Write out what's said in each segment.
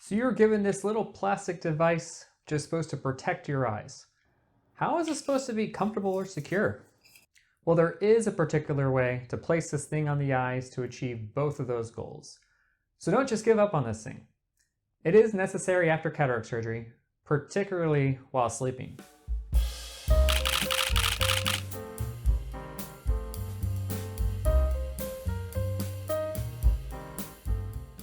So you're given this little plastic device which is supposed to protect your eyes. How is it supposed to be comfortable or secure? Well, there is a particular way to place this thing on the eyes to achieve both of those goals. So don't just give up on this thing. It is necessary after cataract surgery, particularly while sleeping.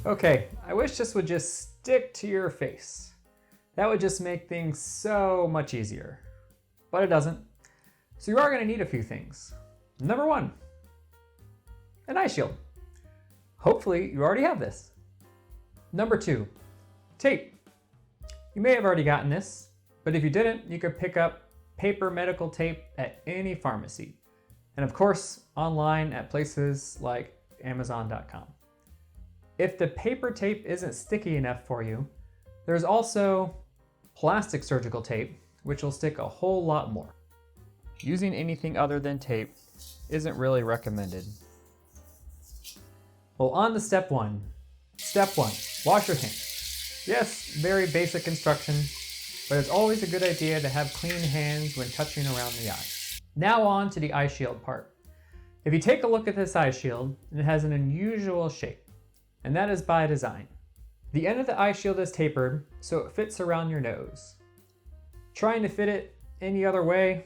Okay, I wish this would just stick to your face. That would just make things so much easier. But it doesn't. So you are going to need a few things. Number one, an eye shield. Hopefully you already have this. Number two, tape. You may have already gotten this, but if you didn't, you could pick up paper medical tape at any pharmacy. And of course, online at places like Amazon.com. If the paper tape isn't sticky enough for you, there's also plastic surgical tape, which will stick a whole lot more. Using anything other than tape isn't really recommended. Well, on to step one. Step one, wash your hands. Yes, very basic instruction, but it's always a good idea to have clean hands when touching around the eye. Now on to the eye shield part. If you take a look at this eye shield, it has an unusual shape, and that is by design. The end of the eye shield is tapered, so it fits around your nose. Trying to fit it any other way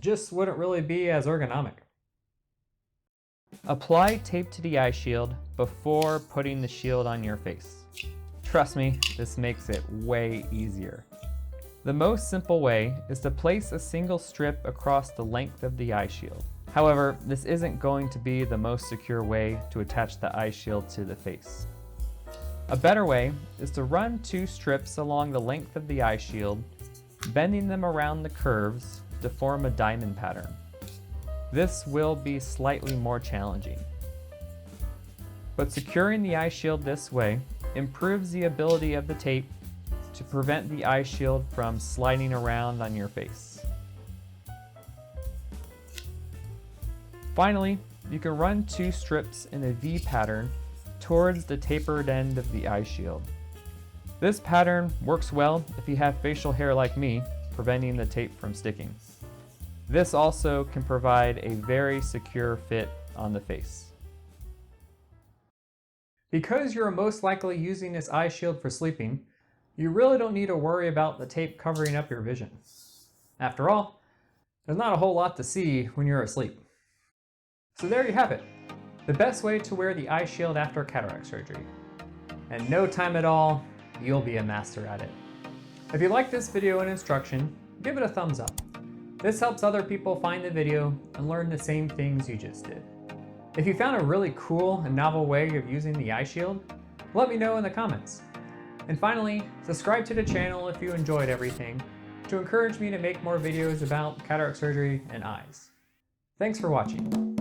just wouldn't really be as ergonomic. Apply tape to the eye shield before putting the shield on your face. Trust me, this makes it way easier. The most simple way is to place a single strip across the length of the eye shield. However, this isn't going to be the most secure way to attach the eye shield to the face. A better way is to run two strips along the length of the eye shield, bending them around the curves to form a diamond pattern. This will be slightly more challenging. But securing the eye shield this way improves the ability of the tape to prevent the eye shield from sliding around on your face. Finally, you can run two strips in a V pattern towards the tapered end of the eye shield. This pattern works well if you have facial hair like me, preventing the tape from sticking. This also can provide a very secure fit on the face. Because you're most likely using this eye shield for sleeping, you really don't need to worry about the tape covering up your vision. After all, there's not a whole lot to see when you're asleep. So there you have it, the best way to wear the eye shield after cataract surgery. In no time at all, you'll be a master at it. If you like this video and instruction, give it a thumbs up. This helps other people find the video and learn the same things you just did. If you found a really cool and novel way of using the eye shield, let me know in the comments. And finally, subscribe to the channel if you enjoyed everything, to encourage me to make more videos about cataract surgery and eyes. Thanks for watching.